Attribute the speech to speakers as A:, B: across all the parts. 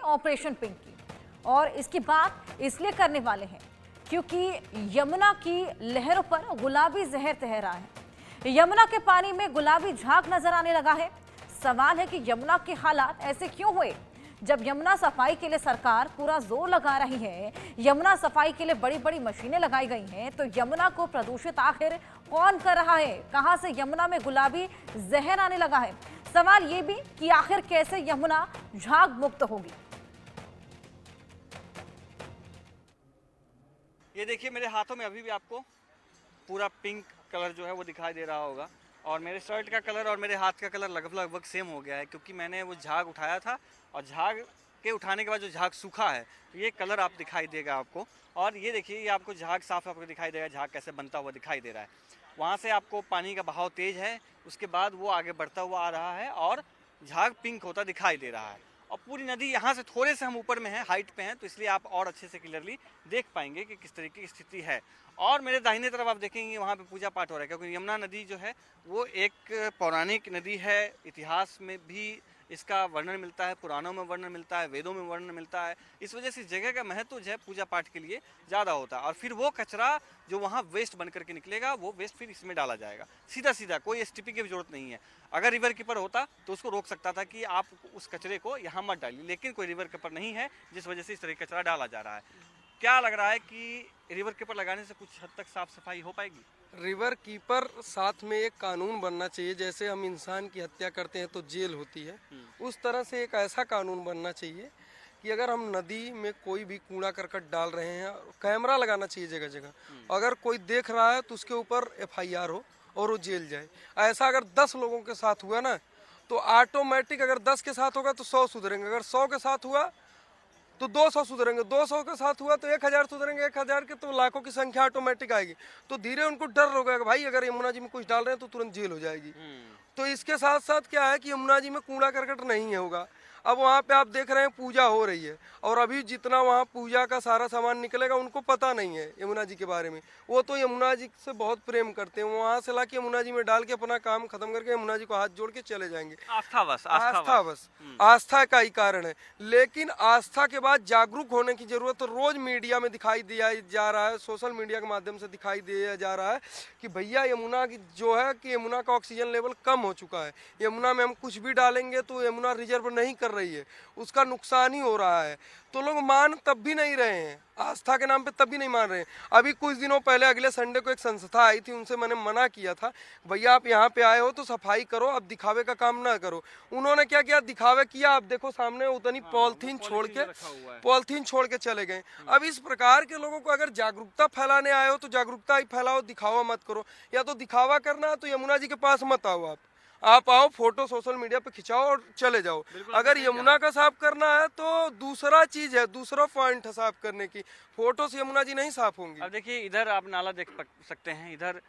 A: Operation pink की। और इसकी बात इसलिए करने वाले हैं क्योंकि यमुना की लहरों पर गुलाबी जहर तैर रहा है। यमुना के पानी में गुलाबी झाग नजर आने लगा है। सवाल है कि यमुना के हालात ऐसे क्यों हुए? जब यमुना सफाई के लिए सरकार पूरा जोर लगा रही है, यमुना सफाई के लिए बड़ी बड़ी मशीनें लगाई गई हैं, तो यमुना को प्रदूषित आखिर कौन कर रहा है? कहां से यमुना में गुलाबी जहर आने लगा है? सवाल ये भी कि आखिर कैसे यमुना झाग मुक्त होगी।
B: ये देखिए मेरे हाथों में अभी भी आपको पूरा पिंक कलर जो है वो दिखाई दे रहा होगा, और मेरे शर्ट का कलर और मेरे हाथ का कलर लगभग सेम हो गया है, क्योंकि मैंने वो झाग उठाया था और झाग के उठाने के बाद जो झाग सूखा है तो ये कलर आप दिखाई देगा आपको। और ये देखिए ये आपको झाग साफ आपको दिखाई देगा, झाग कैसे बनता हुआ दिखाई दे रहा है। वहाँ से आपको पानी का बहाव तेज है, उसके बाद वो आगे बढ़ता हुआ आ रहा है और झाग पिंक होता दिखाई दे रहा है। और पूरी नदी यहाँ से थोड़े से हम ऊपर में हैं, हाइट पे हैं, तो इसलिए आप और अच्छे से क्लियरली देख पाएंगे कि किस तरीके की स्थिति है। और मेरे दाहिने तरफ आप देखेंगे वहाँ पे पूजा पाठ हो रहा है, क्योंकि यमुना नदी जो है वो एक पौराणिक नदी है। इतिहास में भी इसका वर्णन मिलता है, पुराणों में वर्णन मिलता है, वेदों में वर्णन मिलता है। इस वजह से इस जगह का महत्व जो है पूजा पाठ के लिए ज़्यादा होता है। और फिर वो कचरा जो वहाँ वेस्ट बन करके निकलेगा वो वेस्ट फिर इसमें डाला जाएगा सीधा सीधा, कोई एसटीपी की भी जरूरत नहीं है। अगर रिवर कीपर होता तो उसको रोक सकता था कि आप उस कचरे को यहाँ मत डालिए, लेकिन कोई रिवर कीपर नहीं है, जिस वजह से इस तरह कचरा डाला जा रहा है। क्या लग रहा है कि रिवर कीपर लगाने से कुछ हद तक साफ सफाई हो पाएगी?
C: रिवर कीपर साथ में एक कानून बनना चाहिए। जैसे हम इंसान की हत्या करते हैं तो जेल होती है, उस तरह से एक ऐसा कानून बनना चाहिए कि अगर हम नदी में कोई भी कूड़ा करकट डाल रहे हैं, कैमरा लगाना चाहिए जगह जगह। अगर कोई देख रहा है तो उसके ऊपर FIR हो और वो जेल जाए। ऐसा अगर 10 लोगों के साथ हुआ ना तो ऑटोमेटिक, अगर 10 के साथ होगा तो 100 सुधरेंगे, अगर 100 के साथ हुआ तो 200 सुधरेंगे, 200 के साथ हुआ तो 1000 सुधरेंगे, 1000 के तो लाखों की संख्या ऑटोमेटिक आएगी। तो धीरे उनको डर होगा कि भाई अगर यमुना जी में कुछ डाल रहे हैं तो तुरंत जेल हो जाएगी। तो इसके साथ साथ क्या है कि यमुना जी में कूड़ा करकट नहीं होगा। अब वहाँ पे आप देख रहे हैं पूजा हो रही है, और अभी जितना वहाँ पूजा का सारा सामान निकलेगा उनको पता नहीं है यमुना जी के बारे में। वो तो यमुना जी से बहुत प्रेम करते हैं, वहाँ से ला के यमुना जी में डाल के अपना काम खत्म करके यमुना जी को हाथ जोड़ के चले जाएंगे।
B: आस्था बस
C: आस्था का ही कारण है। लेकिन आस्था के बाद जागरूक होने की जरूरत तो रोज मीडिया में दिखाई दिया जा रहा है, सोशल मीडिया के माध्यम से दिखाई दिया जा रहा है कि भैया यमुना की जो है कि यमुना का ऑक्सीजन लेवल कम हो चुका है, यमुना में हम कुछ भी डालेंगे तो यमुना रिजर्व नहीं कर रही है, उसका नुकसान ही हो रहा है। तो लोग मान तब भी नहीं रहे हैं, आस्था के नाम पे तब भी नहीं मान रहे हैं। अभी कुछ दिनों पहले अगले संडे को एक संस्था आई थी, उनसे मैंने मना किया था, भैया आप यहाँ पे आए हो तो सफाई करो, अब दिखावे का काम ना करो। उन्होंने क्या किया, दिखावे किया। आप देखो सामने उतनी पॉलिथीन छोड़ के चले गए। अब इस प्रकार के लोगों को अगर जागरूकता फैलाने आए हो तो जागरूकता ही फैलाओ, दिखावा मत करो। या तो दिखावा करना है तो यमुना जी के पास मत आओ, आप आओ, फोटो सोशल मीडिया पे खिंचाओ और चले जाओ। अगर यमुना का साफ करना है तो दूसरा चीज है, दूसरा पॉइंट है साफ करने की, फोटो से यमुना जी नहीं साफ होंगी।
B: अब देखिए इधर आप नाला देख सकते हैं, इधर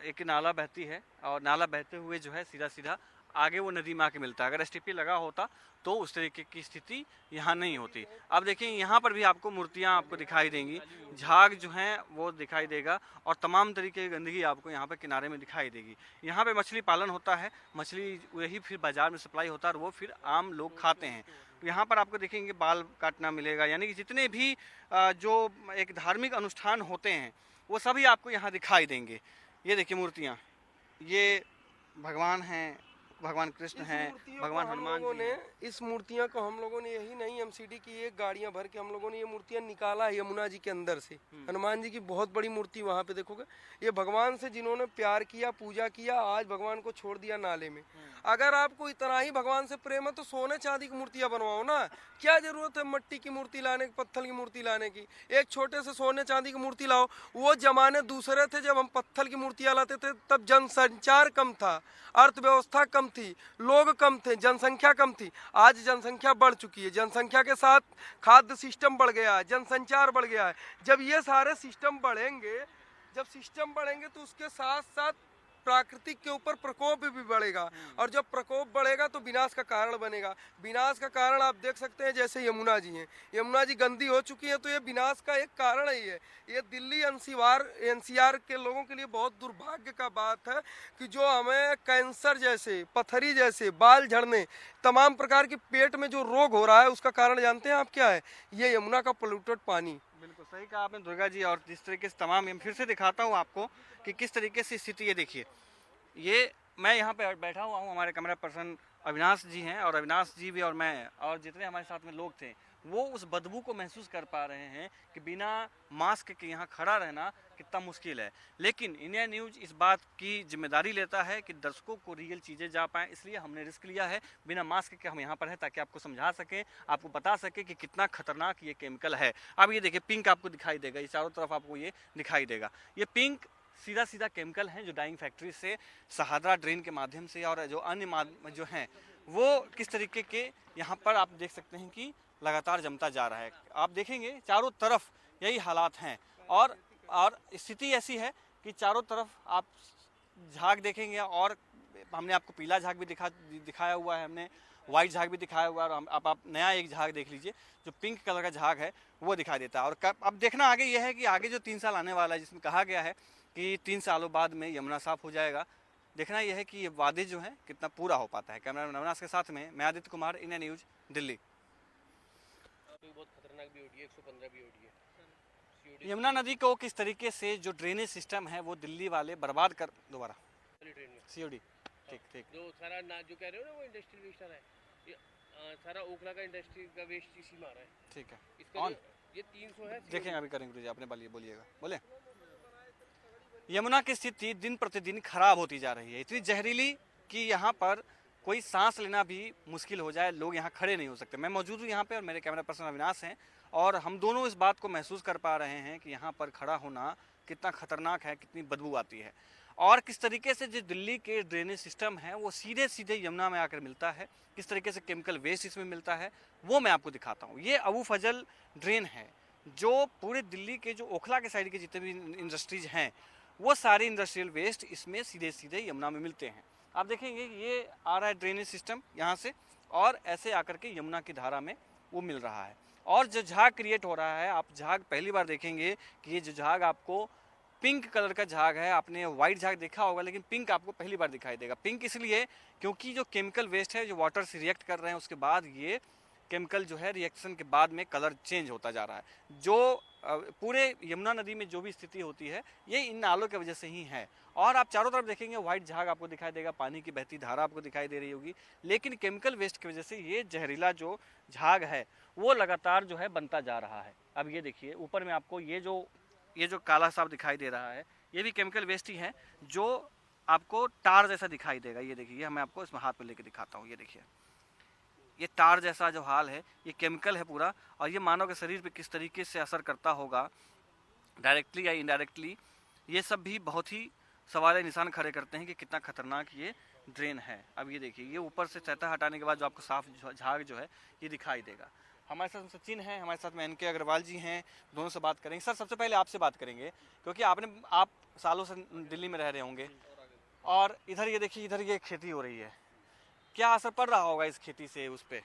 B: एक नाला बहती है, और नाला बहते हुए जो है सीधा सीधा आगे वो नदी में आके मिलता है। अगर STP लगा होता तो उस तरीके की स्थिति यहाँ नहीं होती। अब देखिए यहाँ पर भी आपको मूर्तियाँ आपको दिखाई देंगी, झाग जो हैं वो दिखाई देगा, और तमाम तरीके की गंदगी आपको यहाँ पे किनारे में दिखाई देगी। यहाँ पे मछली पालन होता है, मछली वही फिर बाजार में सप्लाई होता है और वो फिर आम लोग खाते हैं। यहाँ पर आपको देखेंगे बाल काटना मिलेगा, यानी कि जितने भी जो एक धार्मिक अनुष्ठान होते हैं वो सभी आपको यहाँ दिखाई देंगे। ये देखिए मूर्तियाँ, ये भगवान हैं, भगवान कृष्ण हैं, भगवान हनुमान जी हैं।
C: इस मूर्तियां को हम लोगों ने यही नहीं MCD की एक गाड़ियां भर के हम लोगों ने ये मूर्तियां निकाला है यमुना जी के अंदर से। हनुमान जी की बहुत बड़ी मूर्ति वहां पे देखोगे, ये भगवान से जिन्होंने प्यार किया, पूजा किया, आज भगवान को छोड़ दिया नाले में। अगर आपको इतना ही भगवान से प्रेम है तो सोने चांदी की मूर्तियां बनवाओ ना, क्या जरूरत है मट्टी की मूर्ति लाने की, पत्थर की मूर्ति लाने की। एक छोटे से सोने चांदी की मूर्ति लाओ। वो जमाने दूसरे थे जब हम पत्थर की मूर्तियां लाते थे, तब जनसंचार कम था, अर्थव्यवस्था कम थी, लोग कम थे, जनसंख्या कम थी। आज जनसंख्या बढ़ चुकी है, जनसंख्या के साथ खाद्य सिस्टम बढ़ गया है, जनसंचार बढ़ गया है। जब ये सारे सिस्टम बढ़ेंगे, तो उसके साथ साथ प्राकृतिक के ऊपर प्रकोप भी बढ़ेगा, और जब प्रकोप बढ़ेगा तो विनाश का कारण बनेगा। विनाश का कारण आप देख सकते हैं, जैसे यमुना जी हैं, यमुना जी गंदी हो चुकी है तो ये विनाश का एक कारण ही है। ये दिल्ली NCR के लोगों के लिए बहुत दुर्भाग्य का बात है कि जो हमें कैंसर जैसे, पथरी जैसे, बाल झड़ने, तमाम प्रकार के पेट में जो रोग हो रहा है उसका कारण जानते हैं आप क्या है? ये यमुना का पोल्यूटेड पानी।
B: बिल्कुल सही कहा आपने दुर्गा जी। और जिस तरीके से तमाम, मैं फिर से दिखाता हूँ आपको कि किस तरीके से स्थिति, ये देखिए, ये मैं यहाँ पे बैठा हुआ हूँ, हमारे कैमरा पर्सन अविनाश जी हैं, और अविनाश जी भी और मैं और जितने हमारे साथ में लोग थे वो उस बदबू को महसूस कर पा रहे हैं कि बिना मास्क के यहाँ खड़ा रहना कितना मुश्किल है। लेकिन इंडिया न्यूज़ इस बात की जिम्मेदारी लेता है कि दर्शकों को रियल चीज़ें जा पाएँ, इसलिए हमने रिस्क लिया है बिना मास्क के हम यहाँ पर हैं, ताकि आपको समझा सकें, आपको बता सकें कि कितना खतरनाक ये केमिकल है। अब ये देखिए, पिंक आपको दिखाई देगा, ये चारों तरफ आपको ये दिखाई देगा। ये पिंक सीधा सीधा केमिकल हैं जो डाइंग फैक्ट्री से शहादरा ड्रेन के माध्यम से और जो अन्य जो हैं वो किस तरीके के यहाँ पर आप देख सकते हैं कि लगातार जमता जा रहा है। आप देखेंगे चारों तरफ यही हालात हैं, और स्थिति ऐसी है कि चारों तरफ आप झाग देखेंगे, और हमने आपको पीला झाग भी दिखाया हुआ है, हमने वाइट झाग भी दिखाया हुआ है, और आप नया एक झाग देख लीजिए जो पिंक कलर का झाग है वो दिखाई देता है। और अब देखना आगे यह है कि आगे जो 3 साल आने वाला है, जिसमें कहा गया है कि 3 सालों बाद में यमुना साफ हो जाएगा, देखना यह है कि ये वादे जो हैं कितना पूरा हो पाता है। कैमरामैन अविनाश के साथ में मैं आदित्य कुमार, इंडिया न्यूज़, दिल्ली।
D: बहुत खतरनाक BOD है, 115 BOD है।
B: यमुना नदी को किस तरीके से जो ड्रेनेज सिस्टम है वो दिल्ली वाले बर्बाद कर, दोबारा
D: ट्रेन में
B: COD, ठीक ठीक,
D: जो सारा ना जो कह रहे हो ना वो इंडस्ट्रियल वेस्ट आ रहा है, ये सारा ओखला का इंडस्ट्री का वेस्ट इसी में आ रहा है।
B: ठीक है,
D: इसका
B: ऑन
D: ये 300 है।
B: देखेंगे, अभी करेंगे, आपने बोलिएगा, बोले। यमुना की स्थिति दिन प्रतिदिन खराब होती जा रही है, इतनी जहरीली कि यहाँ पर कोई सांस लेना भी मुश्किल हो जाए, लोग यहाँ खड़े नहीं हो सकते। मैं मौजूद हूँ यहाँ पे और मेरे कैमरा पर्सन अविनाश हैं, और हम दोनों इस बात को महसूस कर पा रहे हैं कि यहाँ पर खड़ा होना कितना खतरनाक है, कितनी बदबू आती है, और किस तरीके से जो दिल्ली के ड्रेनेज सिस्टम है वो सीधे सीधे यमुना में आकर मिलता है, किस तरीके से केमिकल वेस्ट इसमें मिलता है वो मैं आपको दिखाता हूँ। ये अबू फजल ड्रेन है जो पूरे दिल्ली के जो ओखला के साइड के जितने भी इंडस्ट्रीज हैं वो सारे इंडस्ट्रियल वेस्ट इसमें सीधे सीधे यमुना में मिलते हैं। आप देखेंगे ये आ रहा है ड्रेनेज सिस्टम यहाँ से, और ऐसे आकर के यमुना की धारा में वो मिल रहा है। और जो झाग क्रिएट हो रहा है, आप झाग पहली बार देखेंगे कि ये जो झाग आपको पिंक कलर का झाग है, आपने वाइट झाग देखा होगा लेकिन पिंक आपको पहली बार दिखाई देगा। पिंक इसलिए क्योंकि जो केमिकल वेस्ट है जो वाटर से रिएक्ट कर रहे हैं, उसके बाद ये केमिकल जो है रिएक्शन के बाद में कलर चेंज होता जा रहा है। जो पूरे यमुना नदी में जो भी स्थिति होती है ये इन नालों की वजह से ही है। और आप चारों तरफ देखेंगे वाइट झाग आपको दिखाई देगा, पानी की बहती धारा आपको दिखाई दे रही होगी, लेकिन केमिकल वेस्ट की वजह से ये जहरीला जो झाग है वो लगातार जो है बनता जा रहा है। अब ये देखिए ऊपर में आपको ये जो काला साफ दिखाई दे रहा है ये भी केमिकल वेस्ट ही है जो आपको टार जैसा दिखाई देगा। ये देखिए, मैं आपको इसमें हाथ में लेके दिखाता हूँ, ये देखिए ये टार जैसा जो हाल है ये केमिकल है पूरा, और ये मानव के शरीर पे किस तरीके से असर करता होगा डायरेक्टली या इनडायरेक्टली, ये सब भी बहुत ही सवाल निशान खड़े करते हैं कि कितना खतरनाक ये ड्रेन है। अब ये देखिए ये ऊपर से सतह हटाने के बाद जो आपको साफ झाग जो है ये दिखाई देगा। हमारे साथ सचिन हैं, हमारे साथ में NK अग्रवाल जी हैं, दोनों से बात करेंगे। सर सबसे पहले आपसे बात करेंगे क्योंकि आप सालों से दिल्ली में रह रहे होंगे, और इधर ये देखिए इधर ये खेती हो रही है, क्या असर पड़ रहा होगा इस खेती से उस पे?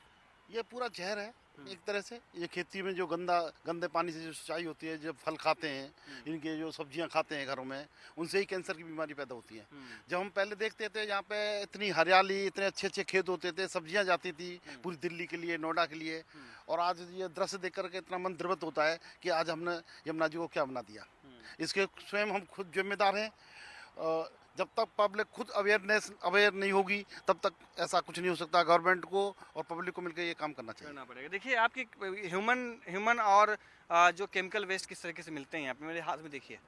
E: ये पूरा जहर है एक तरह से। ये खेती में जो गंदे पानी से जो सिंचाई होती है, जब फल खाते हैं, इनके जो सब्जियां खाते हैं घरों में, उनसे ही कैंसर की बीमारी पैदा होती है। जब हम पहले देखते थे यहाँ पे इतनी हरियाली, इतने अच्छे अच्छे खेत होते थे, सब्जियां जाती थी पूरी दिल्ली के लिए, नोएडा के लिए, और आज ये दृश्य देख करके इतना मन द्रवित होता है कि आज हमने यमुना जी को क्या बना दिया। इसके स्वयं हम खुद जिम्मेदार हैं। जब तक पब्लिक खुद अवेयर नहीं होगी तब तक ऐसा कुछ नहीं हो सकता। गवर्नमेंट को और पब्लिक को मिलकर ये काम करना
B: पड़ेगा। देखिए आपकी ह्यूमन और जो केमिकल वेस्ट किस तरीके से मिलते हैं यहाँ पे, मेरे हाथ में देखिए,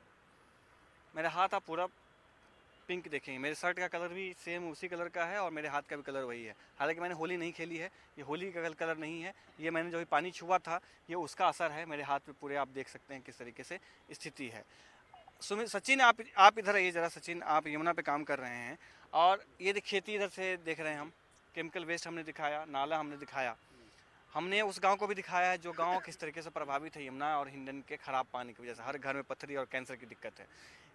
B: मेरा हाथ आप पूरा पिंक देखेंगे, मेरे शर्ट का कलर भी सेम उसी कलर का है और मेरे हाथ का भी कलर वही है। हालांकि मैंने होली नहीं खेली है, ये होली का कलर नहीं है, ये मैंने जो पानी छुआ था ये उसका असर है। मेरे हाथ पे पूरे आप देख सकते हैं किस तरीके से स्थिति है। सचिन आप इधर आइए जरा। सचिन, आप यमुना पे काम कर रहे हैं और ये खेती इधर से देख रहे हैं हम, केमिकल वेस्ट हमने दिखाया, नाला हमने दिखाया, हमने उस गांव को भी दिखाया है जो गांव किस तरीके से प्रभावित है यमुना और हिंडन के खराब पानी की वजह से, हर घर में पथरी और कैंसर की दिक्कत है।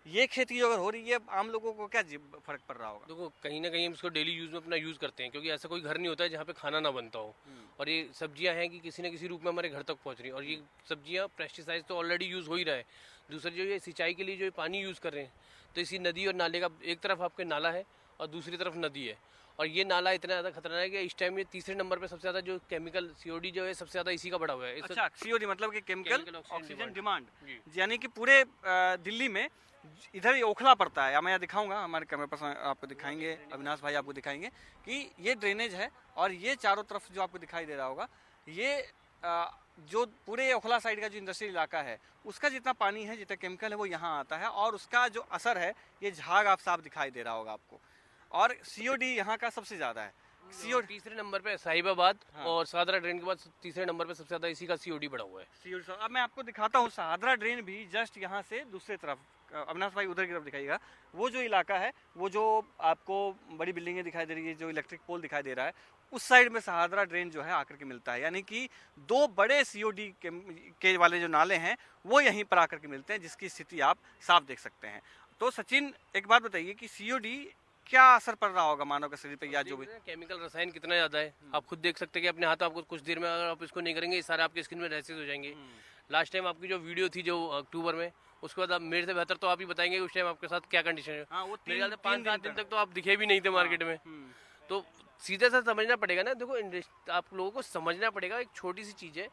B: ये खेती अगर हो रही है, आम लोगों को क्या फर्क पड़ रहा होगा?
D: देखो कहीं ना कहीं हम इसको डेली यूज में अपना यूज करते हैं, क्योंकि ऐसा कोई घर नहीं होता है जहाँ पे खाना ना बनता हो, और ये सब्जियां हैं कि किसी न किसी रूप में हमारे घर तक पहुँच रही हैं, और ये सब्जियां पेस्टिसाइड तो ऑलरेडी यूज हो ही रहा है। दूसरा जो ये सिंचाई के लिए जो पानी यूज कर रहे हैं, तो इसी नदी और नाले का एक तरफ आपके नाला है और दूसरी तरफ नदी है, और ये नाला इतना ज़्यादा खतरनाक है कि इस टाइम ये तीसरे नंबर पे सबसे ज़्यादा जो केमिकल COD जो है सबसे ज़्यादा इसी का बढ़ा हुआ है।
B: अच्छा, सीओडी मतलब कि chemical
D: Chemical
B: oxygen
D: oxygen
B: demand,
D: जी।
B: यानी कि पूरे दिल्ली में इधर ये ओखला पड़ता है। या मैं यहाँ दिखाऊंगा, हमारे कैमरे पर्सन आपको दिखाएंगे, अविनाश भाई आपको दिखाएंगे कि ये ड्रेनेज है और ये चारों तरफ जो आपको दिखाई दे रहा होगा, ये जो पूरे ओखला साइड का जो इंडस्ट्रियल इलाका है उसका जितना पानी है, जितना केमिकल है वो यहाँ आता है और उसका जो असर है ये झाग आप साफ दिखाई दे रहा होगा आपको। और सीओडी यहाँ का सबसे ज़्यादा है।
D: और तीसरे नंबर पे साहिबाबाद
B: हाँ।
D: और सादरा ड्रेन के बाद तीसरे नंबर पे सबसे ज़्यादा इसी का COD बढ़ा हुआ है।
B: सीओडी अब मैं आपको दिखाता हूँ सहादरा ड्रेन भी जस्ट यहाँ से दूसरे तरफ, अविनाश भाई उधर की तरफ दिखाइएगा, वो जो इलाका है, वो जो आपको बड़ी बिल्डिंगें दिखाई दे रही है, जो इलेक्ट्रिक पोल दिखाई दे रहा है, उस साइड में सहादरा ड्रेन जो है आकर के मिलता है। यानी कि दो बड़े सीओडी के वाले जो नाले हैं वो यहीं पर आकर के मिलते हैं, जिसकी स्थिति आप साफ देख सकते हैं। तो सचिन, एक बात बताइए कि सीओडी क्या असर पड़ रहा होगा मानव के शरीर पे, या जो भी
D: केमिकल रसायन कितना ज़्यादा है आप खुद देख सकते हैं कि अपने हाथ आपको कुछ देर में अगर आप इसको नहीं करेंगे, ये सारे आपके स्किन में रैसेस हो जाएंगे। लास्ट टाइम आपकी जो वीडियो थी जो अक्टूबर में, उसके बाद आप मेरे से बेहतर तो आप ही बताएंगे उस टाइम आपके साथ क्या कंडीशन है।
B: हाँ, वो
D: मेरे ख्याल से
B: 3
D: 5-7 दिन तक तो आप दिखे भी नहीं थे मार्केट में। तो सीधे से समझना पड़ेगा ना, देखो आप लोगों को समझना पड़ेगा, एक छोटी सी चीज़ है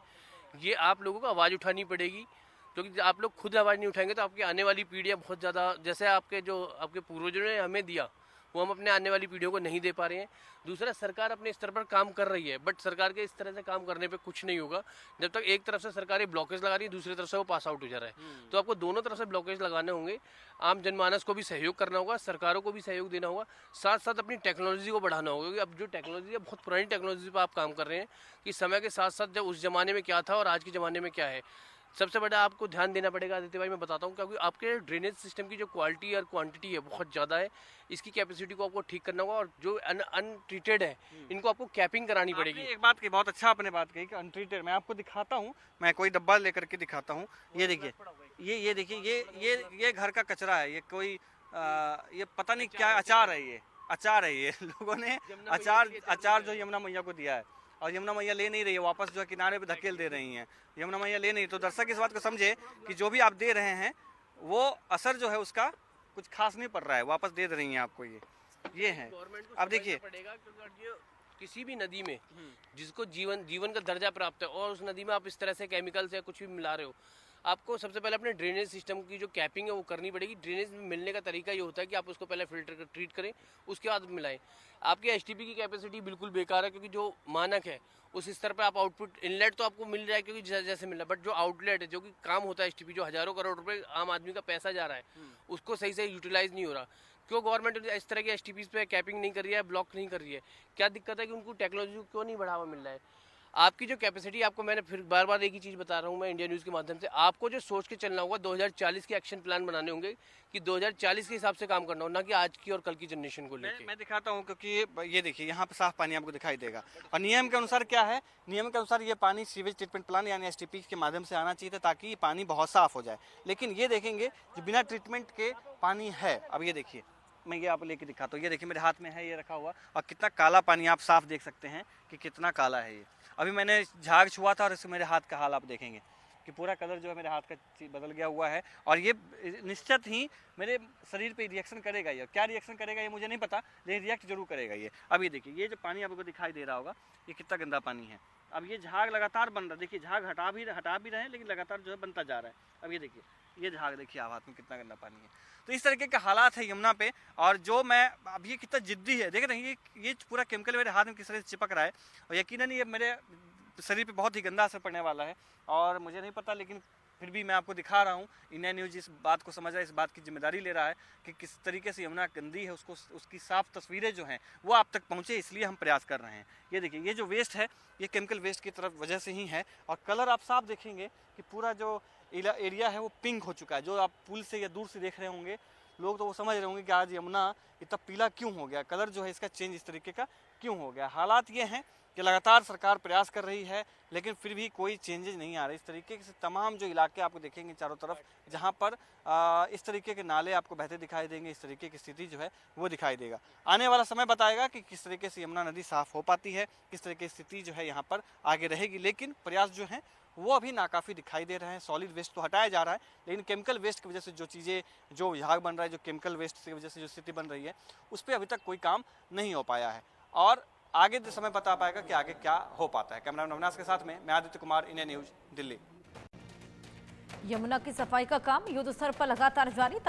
D: ये, आप लोगों को आवाज़ उठानी पड़ेगी, क्योंकि आप लोग खुद आवाज़ नहीं उठाएंगे तो आपकी आने वाली पीढ़ियाँ बहुत ज़्यादा, जैसे आपके पूर्वजों ने हमें दिया वो हम अपने आने वाली पीढ़ियों को नहीं दे पा रहे हैं। दूसरा, सरकार अपने स्तर पर काम कर रही है, बट सरकार के इस तरह से काम करने पे कुछ नहीं होगा जब तक एक तरफ से सरकार ब्लॉकेज लगा रही है, दूसरी तरफ से वो पास आउट हो जा रहा है। तो आपको दोनों तरफ से ब्लॉकेज लगाने होंगे, आम जनमानस को भी सहयोग करना होगा, सरकारों को भी सहयोग देना होगा, साथ साथ अपनी टेक्नोलॉजी को बढ़ाना होगा, क्योंकि अब जो टेक्नोलॉजी है बहुत पुरानी टेक्नोलॉजी पर आप काम कर रहे हैं कि समय के साथ साथ जब उस जमाने में क्या था और आज के ज़माने में क्या है। सबसे बड़ा आपको ध्यान देना पड़ेगा आदित्य भाई, मैं बताता हूँ, क्योंकि आपके ड्रेनेज सिस्टम की जो क्वालिटी और क्वांटिटी है बहुत ज़्यादा है, इसकी कैपेसिटी को आपको ठीक करना होगा, और जो अनट्रीटेड है इनको आपको कैपिंग करानी पड़ेगी।
B: एक बात की बहुत अच्छा आपने बात कही कि अनट्रीटेड, मैं आपको दिखाता हूँ, मैं कोई डब्बा लेकर के दिखाता हूँ। ये देखिए, ये देखिए, ये घर का कचरा है, ये कोई ये पता नहीं क्या अचार है, ये अचार है, ये लोगों ने अचार जो यमुना मैया को दिया है, और यमुना मैया ले नहीं रही है, वापस जो है किनारे पे धकेल दे रही हैं, यमुना मैया ले नहीं। तो दर्शक इस बात को समझे कि जो भी आप दे रहे हैं वो असर जो है उसका कुछ खास नहीं पड़ रहा है, वापस दे रही हैं आपको। ये है। अब देखिए,
D: किसी भी नदी में जिसको जीवन का दर्जा प्राप्त है और उस नदी में आप इस तरह से केमिकल से कुछ भी मिला रहे हो, आपको सबसे पहले अपने ड्रेनेज सिस्टम की जो कैपिंग है वो करनी पड़ेगी। ड्रेनेज में मिलने का तरीका ये होता है कि आप उसको पहले फिल्टर कर ट्रीट करें, उसके बाद मिलाएं। आपकी एसटीपी की कैपेसिटी बिल्कुल बेकार है, क्योंकि जो मानक है उस स्तर पर आप आउटपुट, इनलेट तो आपको मिल रहा है क्योंकि जैसे मिल रहा है, बट जो आउटलेट है, जो कि काम होता है एसटीपी, जो हजारों करोड़ रुपए आम आदमी का पैसा जा रहा है, उसको सही से यूटिलाइज नहीं हो रहा। क्यों गवर्नमेंट इस तरह के एसटीपीज पे कैपिंग नहीं कर रही है, ब्लॉक नहीं कर रही है? क्या दिक्कत है कि उनको टेक्नोलॉजी क्यों नहीं बढ़ावा मिल रहा है? आपकी जो कैपेसिटी, आपको मैंने फिर बार बार एक ही चीज़ बता रहा हूँ मैं इंडिया न्यूज़ के माध्यम से, आपको जो सोच के चलना होगा 2040 के एक्शन प्लान बनाने होंगे कि 2040 के हिसाब से काम करना हो, ना कि आज की और कल की जनरेशन को लेकर।
B: मैं दिखाता हूँ, क्योंकि ये देखिए यहाँ पे साफ पानी आपको दिखाई देगा, और नियम के अनुसार क्या है, नियम के अनुसार ये पानी सीवेज ट्रीटमेंट प्लांट यानी एसटीपी के माध्यम से आना चाहिए था, ताकि ये पानी बहुत साफ हो जाए। लेकिन ये देखेंगे जो बिना ट्रीटमेंट के पानी है। अब ये देखिए, मैं ये आपको लेके दिखाता हूँ, ये देखिए मेरे हाथ में है ये रखा हुआ, और कितना काला पानी आप साफ देख सकते हैं कि कितना काला है ये। अभी मैंने झाग छुआ था और इससे मेरे हाथ का हाल आप देखेंगे कि पूरा कलर जो है मेरे हाथ का बदल गया हुआ है, और ये निश्चित ही मेरे शरीर पे रिएक्शन करेगा। ये क्या रिएक्शन करेगा ये मुझे नहीं पता, लेकिन रिएक्ट जरूर करेगा ये। अब ये देखिए, ये जो पानी आपको दिखाई दे रहा होगा ये कितना गंदा पानी है। अब ये झाग लगातार बन रहा है, देखिए झाग हटा भी रहे हैं, लेकिन लगातार जो है बनता जा रहा है। अब ये देखिए, ये झाग देखिए आप हाथ में कितना गंदा पानी है। तो इस तरीके के हालात है यमुना पे, और जो मैं अब ये कितना जिद्दी है, देख रहे हैं ये पूरा केमिकल मेरे हाथ में किस तरह से चिपक रहा है, और यकीनन ये मेरे शरीर पे बहुत ही गंदा असर पड़ने वाला है। और मुझे नहीं पता, लेकिन फिर भी मैं आपको दिखा रहा हूँ। इंडिया न्यूज़ इस बात को समझ रहा है, इस बात की जिम्मेदारी ले रहा है कि किस तरीके से यमुना गंदी है, उसकी साफ तस्वीरें जो हैं वो आप तक पहुँचे, इसलिए हम प्रयास कर रहे हैं। ये देखिए, ये जो वेस्ट है ये केमिकल वेस्ट की तरफ वजह से ही है, और कलर आप साफ देखेंगे कि पूरा जो एरिया है वो पिंक हो चुका है। जो आप पुल से या दूर से देख रहे होंगे लोग, तो वो समझ रहे होंगे कि आज यमुना इतना पीला क्यों हो गया, कलर जो है इसका चेंज इस तरीके का क्यों हो गया। हालात ये हैं कि लगातार सरकार प्रयास कर रही है, लेकिन फिर भी कोई चेंजेस नहीं आ रहे। इस तरीके से तमाम जो इलाके आपको देखेंगे चारों तरफ, जहां पर इस तरीके के नाले आपको बहते दिखाई देंगे, इस तरीके की स्थिति जो है वो दिखाई देगा। आने वाला समय बताएगा कि किस तरीके से यमुना नदी साफ हो पाती है, किस तरीके की स्थिति जो है यहाँ पर आगे रहेगी। लेकिन प्रयास जो है वो अभी नाकाफ़ी दिखाई दे रहे हैं। सॉलिड वेस्ट तो हटाया जा रहा है, लेकिन केमिकल वेस्ट की वजह से जो चीज़ें, जो झाग बन रहा है, जो केमिकल वेस्ट की वजह से जो स्थिति बन रही है, उस पर अभी तक कोई काम नहीं हो पाया है और आगे समय बता पाएगा कि आगे क्या हो पाता है। कैमरामैन अविनाश के साथ में मैं आदित्य कुमार, इंडिया न्यूज़, दिल्ली।
A: यमुना की सफाई का काम युद्ध स्तर पर लगातार जारी।